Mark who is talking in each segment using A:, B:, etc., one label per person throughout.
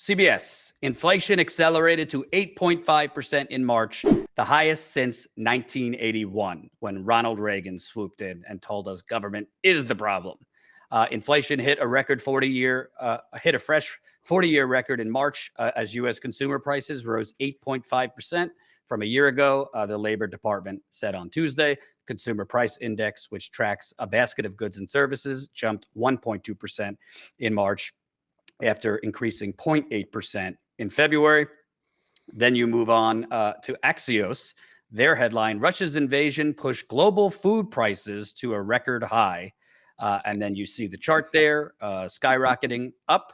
A: CBS, inflation accelerated to 8.5% in March, the highest since 1981, when Ronald Reagan swooped in and told us government is the problem. Inflation hit a fresh 40-year record in March as U.S. consumer prices rose 8.5% from a year ago. The Labor Department said on Tuesday, Consumer Price Index, which tracks a basket of goods and services, jumped 1.2% in March, after increasing 0.8% in February. Then you move on to Axios. Their headline, Russia's invasion pushed global food prices to a record high. And then you see the chart there, skyrocketing up.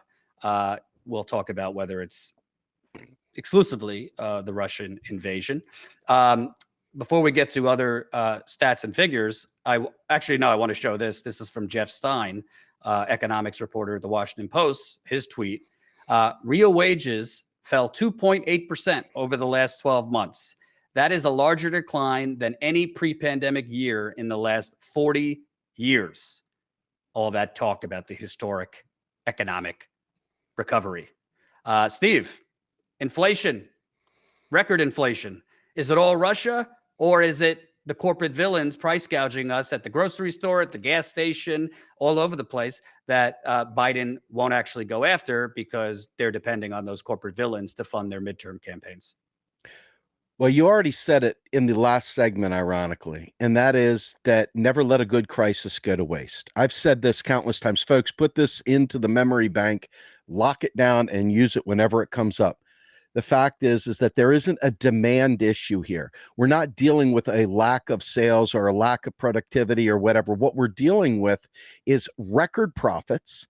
A: We'll talk about whether it's exclusively the Russian invasion. Before we get to other stats and figures, I want to show this. This is from Jeff Stein, economics reporter at the Washington Post. His tweet, real wages fell 2.8% over the last 12 months. That is a larger decline than any pre-pandemic year in the last 40 years. All that talk about the historic economic recovery. Steve, inflation, record inflation. Is it all Russia, or is it the corporate villains price gouging us at the grocery store, at the gas station, all over the place that Biden won't actually go after because they're depending on those corporate villains to fund their midterm campaigns?
B: Well, you already said it in the last segment, ironically, and that is that never let a good crisis go to waste. I've said this countless times. Folks, put this into the memory bank, lock it down, and use it whenever it comes up. The fact is that there isn't a demand issue here. We're not dealing with a lack of sales or a lack of productivity or whatever. What we're dealing with is record profits.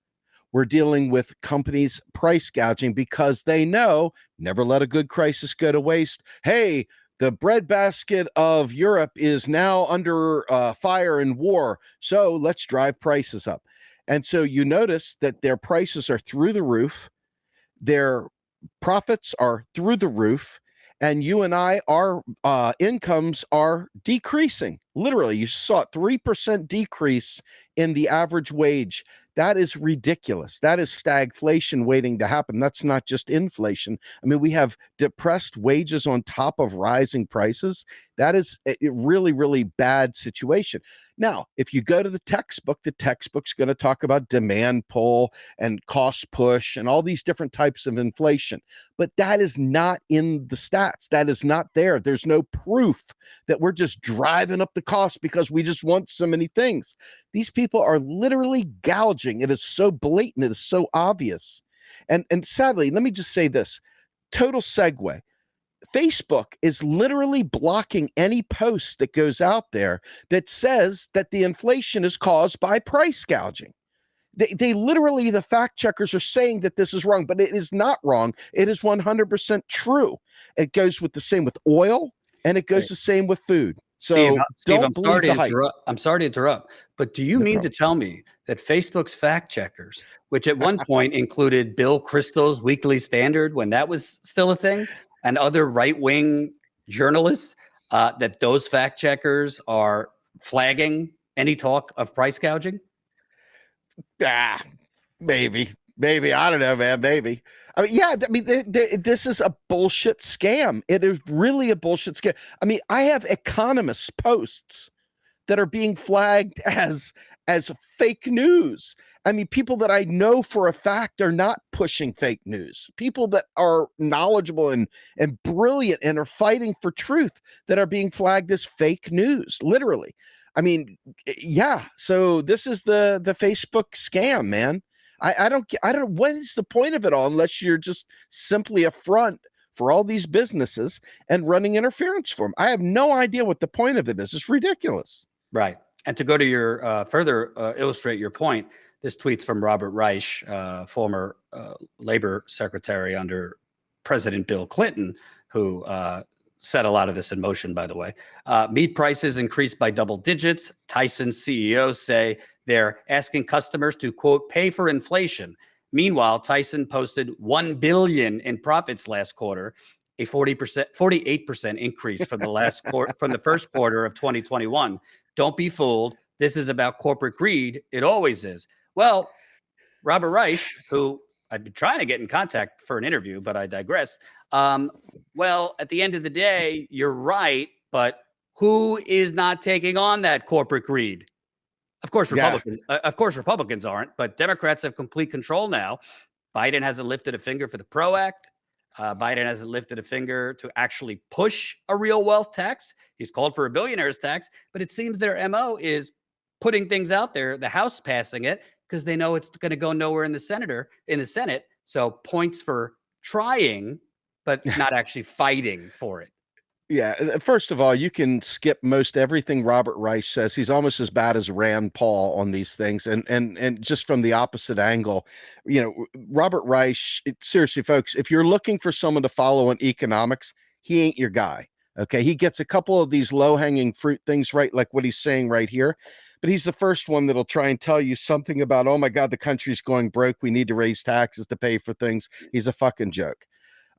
B: We're dealing with companies price gouging because they know never let a good crisis go to waste. Hey, the breadbasket of Europe is now under fire and war, so let's drive prices up. And so you notice that their prices are through the roof. Their profits are through the roof, and you and I, our incomes are decreasing. Literally, you saw a 3% decrease in the average wage. That is ridiculous. That is stagflation waiting to happen. That's not just inflation. I mean, we have depressed wages on top of rising prices. That is a really, really bad situation. Now, if you go to the textbook's going to talk about demand pull and cost push and all these different types of inflation. But that is not in the stats. That is not there. There's no proof that we're just driving up the cost because we just want so many things. These people are literally gouging. It is so blatant. It is so obvious. And sadly, let me just say this. Total segue. Facebook is literally blocking any post that goes out there that says that the inflation is caused by price gouging. They literally, the fact checkers are saying that this is wrong, but it is not wrong. It is 100% true. It goes with the same with oil, and it goes the same with food. So
A: Steve, I'm sorry to interrupt, but do you mean to tell me that Facebook's fact checkers, which at one point included Bill Kristol's Weekly Standard when that was still a thing, and other right-wing journalists, that those fact checkers are flagging any talk of price gouging?
B: Maybe. I don't know, man. Maybe. I mean, yeah, I mean, this is a bullshit scam. It is really a bullshit scam. I mean, I have economists' posts that are being flagged as fake news. I mean, people that I know for a fact are not pushing fake news. People that are knowledgeable and brilliant and are fighting for truth that are being flagged as fake news, literally. I mean, yeah. So this is the Facebook scam, man. I don't, what is the point of it all unless you're just simply a front for all these businesses and running interference for them? I have no idea what the point of it is. It's ridiculous.
A: Right. And to go to your further illustrate your point, this tweet's from Robert Reich, former labor secretary under President Bill Clinton, who set a lot of this in motion, by the way. Meat prices increased by double digits. Tyson's CEOs say they're asking customers to, quote, pay for inflation. Meanwhile, Tyson posted $1 billion in profits last quarter, a 48% increase from the first quarter of 2021. Don't be fooled. This is about corporate greed. It always is. Well, Robert Reich, who I've been trying to get in contact for an interview, but I digress. Well, at the end of the day, you're right, but who is not taking on that corporate greed? Of course, Republicans. Of course, Republicans aren't, but Democrats have complete control now. Biden hasn't lifted a finger for the PRO Act. Biden hasn't lifted a finger to actually push a real wealth tax. He's called for a billionaire's tax, but it seems their MO is putting things out there, the House passing it, because they know it's going to go nowhere in the Senate. So points for trying, but not actually fighting for it.
B: Yeah, first of all, you can skip most everything Robert Reich says. He's almost as bad as Rand Paul on these things, and just from the opposite angle, Robert Reich. Seriously, folks, if you're looking for someone to follow in economics, he ain't your guy. Okay, he gets a couple of these low-hanging fruit things right, like what he's saying right here, but he's the first one that'll try and tell you something about, oh my God, the country's going broke. We need to raise taxes to pay for things. He's a fucking joke.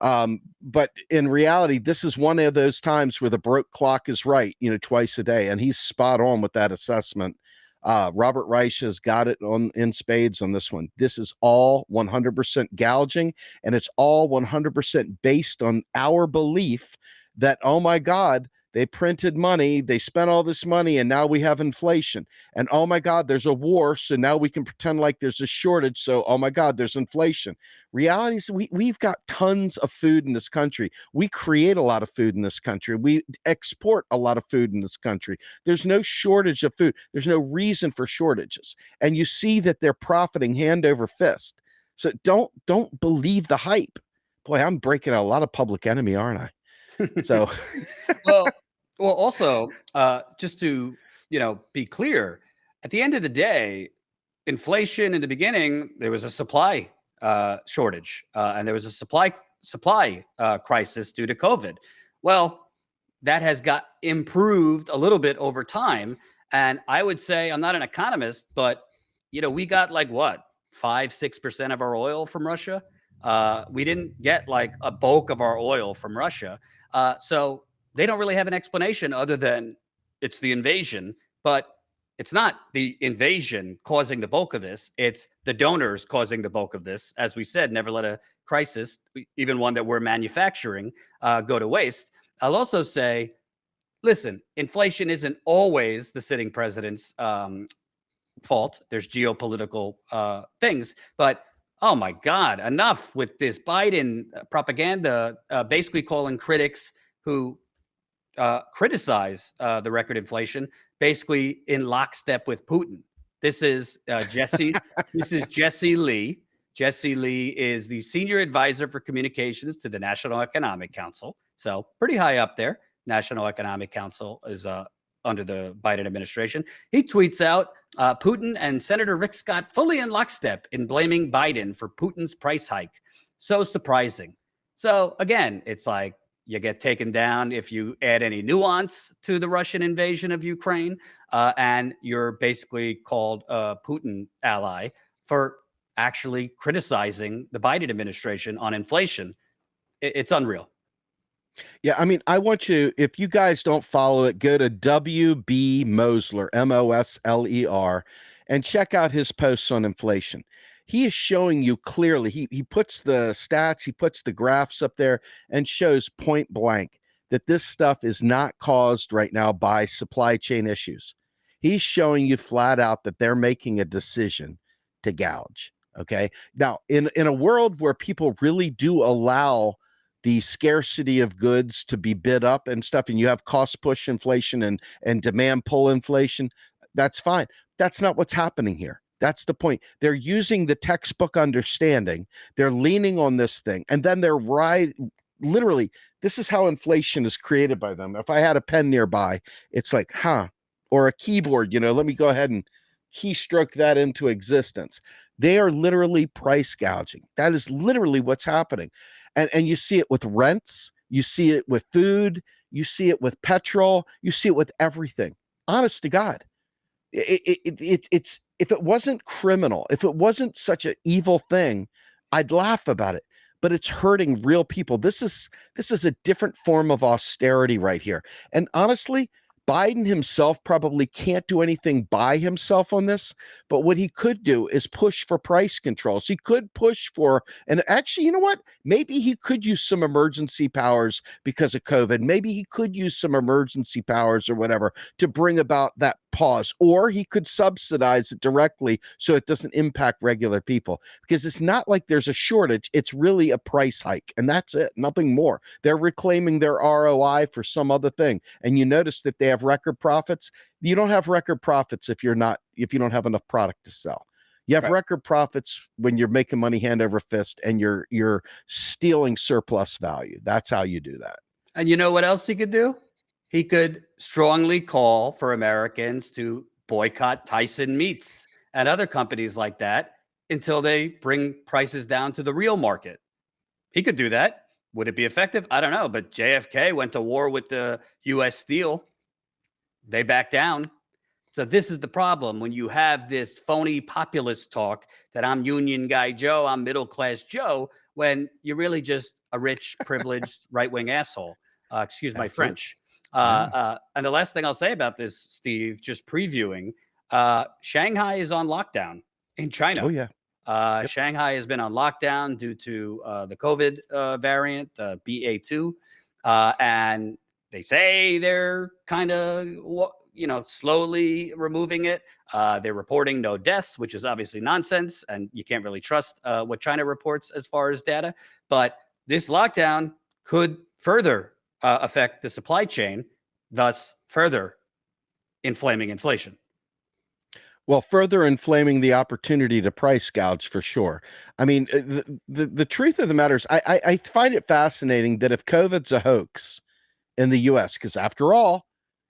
B: But in reality, this is one of those times where the broke clock is right, twice a day. And he's spot on with that assessment. Robert Reich has got it in spades on this one. This is all 100% gouging, and it's all 100% based on our belief that, oh my God, they printed money, they spent all this money, and now we have inflation. And oh my God, there's a war, so now we can pretend like there's a shortage. So, oh my God, there's inflation. Reality is we've got tons of food in this country. We create a lot of food in this country. We export a lot of food in this country. There's no shortage of food. There's no reason for shortages. And you see that they're profiting hand over fist. So don't believe the hype. Boy, I'm breaking out a lot of Public Enemy, aren't I? So,
A: well, also, just to be clear, at the end of the day, inflation in the beginning, there was a supply shortage, and there was a supply crisis due to COVID. Well, that has got improved a little bit over time, and I would say, I'm not an economist, but we got like what 5-6% of our oil from Russia. We didn't get like a bulk of our oil from Russia. So they don't really have an explanation other than it's the invasion, but it's not the invasion causing the bulk of this. It's the donors causing the bulk of this. As we said, never let a crisis, even one that we're manufacturing, go to waste. I'll also say, listen, inflation isn't always the sitting president's fault. There's geopolitical things, but oh my God, enough with this Biden propaganda, basically calling critics who criticize the record inflation basically in lockstep with Putin. This is Jesse. This is Jesse Lee. Jesse Lee is the senior advisor for communications to the National Economic Council. So pretty high up there. National Economic Council is under the Biden administration. He tweets out, Putin and Senator Rick Scott fully in lockstep in blaming Biden for Putin's price hike. So surprising. So again, it's like you get taken down if you add any nuance to the Russian invasion of Ukraine, and you're basically called a Putin ally for actually criticizing the Biden administration on inflation. It's unreal.
B: Yeah, I mean, I want you, if you guys don't follow it, go to WB Mosler, Mosler, and check out his posts on inflation. He is showing you clearly, he puts the stats, he puts the graphs up there and shows point blank that this stuff is not caused right now by supply chain issues. He's showing you flat out that they're making a decision to gouge. Okay. Now, in a world where people really do allow the scarcity of goods to be bid up and stuff, and you have cost push inflation and demand pull inflation, that's fine. That's not what's happening here. That's the point. They're using the textbook understanding. They're leaning on this thing, and then they're literally, this is how inflation is created by them. If I had a pen nearby, it's like, or a keyboard, let me go ahead and keystroke that into existence. They are literally price gouging. That is literally what's happening. And you see it with rents, you see it with food, you see it with petrol, you see it with everything. Honest to God, it's if it wasn't criminal, if it wasn't such an evil thing, I'd laugh about it. But it's hurting real people. This is a different form of austerity right here. And honestly, Biden himself probably can't do anything by himself on this, but what he could do is push for price controls. He could push for, and actually, you know what? Maybe he could use some emergency powers because of COVID. Maybe he could use some emergency powers or whatever to bring about that pause, or he could subsidize it directly so it doesn't impact regular people, because it's not like there's a shortage. It's really a price hike, and that's it, nothing more. They're reclaiming their ROI for some other thing. And you notice that they have record profits. You don't have record profits if you don't have enough product to sell. You have record profits when you're making money hand over fist and you're stealing surplus value. That's how you do that.
A: And you know what else he could do? He could strongly call for Americans to boycott Tyson Meats and other companies like that until they bring prices down to the real market. He could do that. Would it be effective? I don't know. But JFK went to war with the U.S. Steel. They backed down. So this is the problem when you have this phony populist talk that I'm union guy Joe, I'm middle class Joe, when you're really just a rich, privileged right-wing asshole. Excuse my French. And the last thing I'll say about this, Steve, just previewing, Shanghai is on lockdown in China.
B: Oh, yeah.
A: Shanghai has been on lockdown due to the COVID variant, BA2. And they say they're kind of, slowly removing it. They're reporting no deaths, which is obviously nonsense. And you can't really trust what China reports as far as data. But this lockdown could further affect the supply chain, thus further inflaming inflation.
B: Well, further inflaming the opportunity to price gouge for sure. I mean, the truth of the matter is, I find it fascinating that if COVID's a hoax in the U.S., because after all,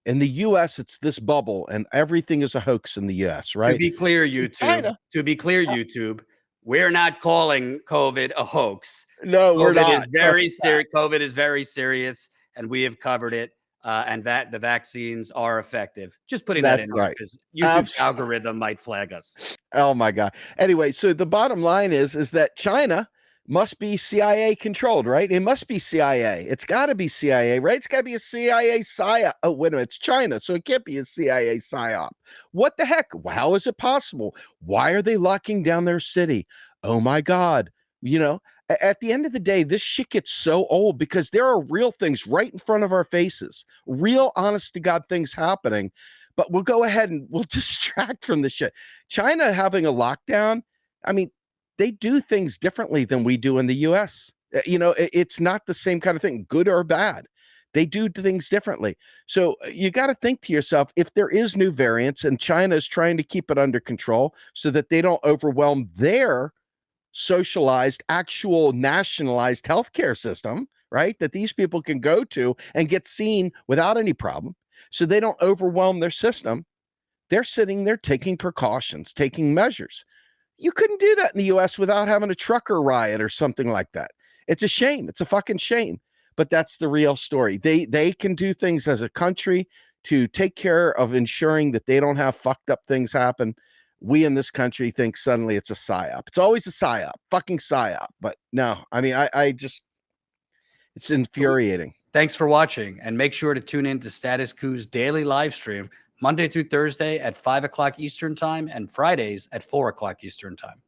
B: in the U.S., it's this bubble and everything is a hoax in the U.S., right?
A: To be clear, YouTube, we're not calling COVID a hoax.
B: No, we're not.
A: COVID is very serious. COVID is very serious, and we have covered it. And that the vaccines are effective. Just putting that in there because YouTube's algorithm might flag us.
B: Oh my God. Anyway, so the bottom line is that China must be CIA controlled, right? It must be CIA. It's got to be CIA, right? It's got to be a CIA psyop. Oh, wait a minute, it's China, so it can't be a CIA psyop. What the heck? How is it possible? Why are they locking down their city? Oh my God. At the end of the day, this shit gets so old because there are real things right in front of our faces, real honest to God things happening, but we'll go ahead and we'll distract from the shit. China having a lockdown, I mean, they do things differently than we do in the US. It's not the same kind of thing, good or bad. They do things differently. So you got to think to yourself, if there is new variants and China is trying to keep it under control so that they don't overwhelm their socialized, actual nationalized healthcare system, right? That these people can go to and get seen without any problem. So they don't overwhelm their system. They're sitting there taking precautions, taking measures. You couldn't do that in the US without having a trucker riot or something like that. It's a shame. It's a fucking shame. But that's the real story. They can do things as a country to take care of ensuring that they don't have fucked up things happen. We in this country think suddenly it's a psyop. It's always a psyop, fucking psyop. But no, I mean, I just, it's infuriating.
A: Thanks for watching, and make sure to tune in to Status Coup's daily live stream Monday through Thursday at 5 o'clock Eastern time and Fridays at 4 o'clock Eastern time.